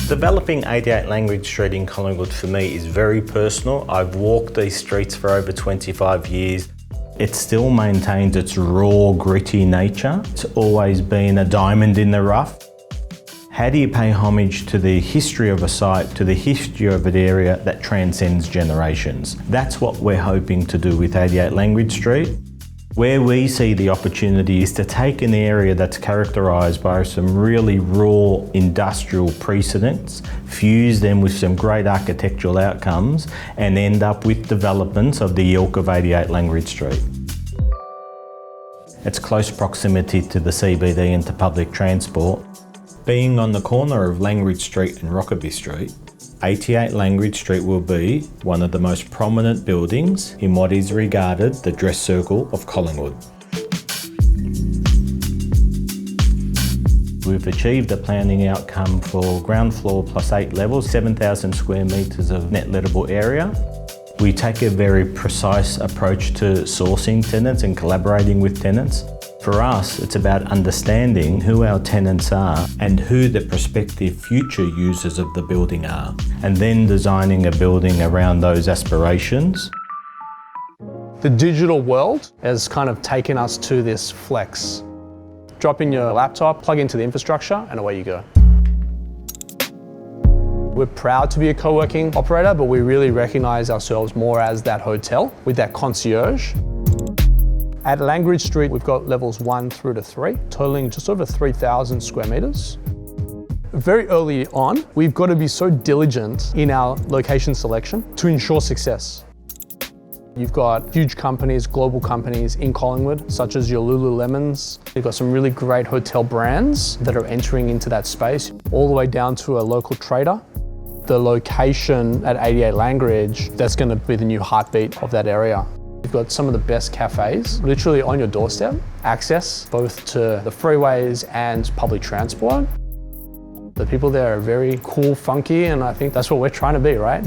Developing 88 Langridge Street in Collingwood for me is very personal. I've walked these streets for over 25 years. It still maintains its raw, gritty nature. It's always been a diamond in the rough. How do you pay homage to the history of a site, to the history of an area that transcends generations? That's what we're hoping to do with 88 Langridge Street. Where we see the opportunity is to take an area that's characterised by some really raw industrial precedents, fuse them with some great architectural outcomes, and end up with developments of the ilk of 88 Langridge Street. It's close proximity to the CBD and to public transport. Being on the corner of Langridge Street and Rockaby Street, 88 Langridge Street will be one of the most prominent buildings in what is regarded the dress circle of Collingwood. We've achieved a planning outcome for ground floor plus 8 levels, 7,000 square metres of net lettable area. We take a very precise approach to sourcing tenants and collaborating with tenants. For us, it's about understanding who our tenants are and who the prospective future users of the building are, and then designing a building around those aspirations. The digital world has kind of taken us to this flex. Drop in your laptop, plug into the infrastructure, and away you go. We're proud to be a co-working operator, but we really recognise ourselves more as that hotel with that concierge. At Langridge Street, we've got levels 1 through to 3, totaling just over 3,000 square metres. Very early on, we've got to be so diligent in our location selection to ensure success. You've got huge companies, global companies in Collingwood, such as your Lululemons. You've got some really great hotel brands that are entering into that space, all the way down to a local trader. The location at 88 Langridge, that's going to be the new heartbeat of that area. You've got some of the best cafes literally on your doorstep, access both to the freeways and public transport. The people there are very cool, funky, and I think that's what we're trying to be, right?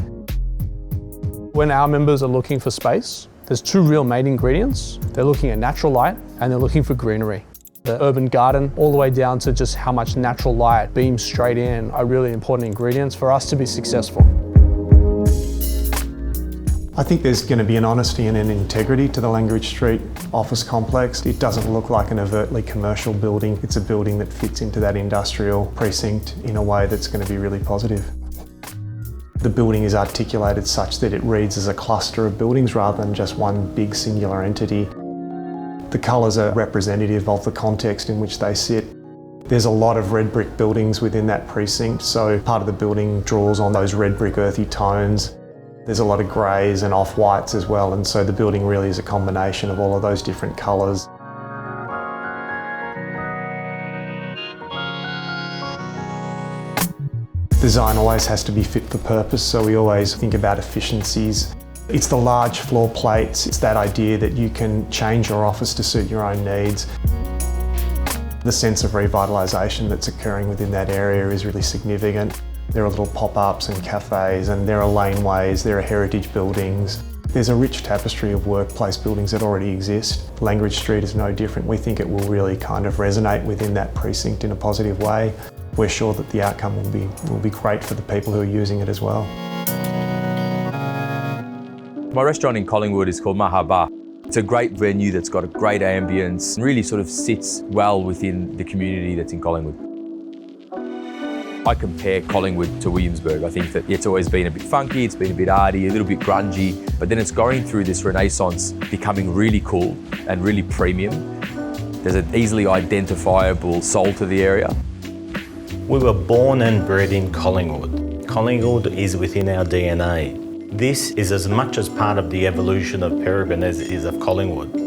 When our members are looking for space, there's 2 real main ingredients. They're looking at natural light and they're looking for greenery. The urban garden, all the way down to just how much natural light beams straight in, are really important ingredients for us to be successful. I think there's going to be an honesty and an integrity to the Langridge Street office complex. It doesn't look like an overtly commercial building. It's a building that fits into that industrial precinct in a way that's going to be really positive. The building is articulated such that it reads as a cluster of buildings rather than just one big singular entity. The colours are representative of the context in which they sit. There's a lot of red brick buildings within that precinct, so part of the building draws on those red brick earthy tones. There's a lot of greys and off-whites as well, and so the building really is a combination of all of those different colours. Design always has to be fit for purpose, so we always think about efficiencies. It's the large floor plates, it's that idea that you can change your office to suit your own needs. The sense of revitalisation that's occurring within that area is really significant. There are little pop-ups and cafes, and there are laneways, there are heritage buildings. There's a rich tapestry of workplace buildings that already exist. Langridge Street is no different. We think it will really kind of resonate within that precinct in a positive way. We're sure that the outcome will be great for the people who are using it as well. My restaurant in Collingwood is called Mahaba. It's a great venue that's got a great ambience and really sort of sits well within the community that's in Collingwood. I compare Collingwood to Williamsburg. I think that it's always been a bit funky, it's been a bit arty, a little bit grungy, but then it's going through this renaissance, becoming really cool and really premium. There's an easily identifiable soul to the area. We were born and bred in Collingwood. Collingwood is within our DNA. This is as much as part of the evolution of Peregrine as it is of Collingwood.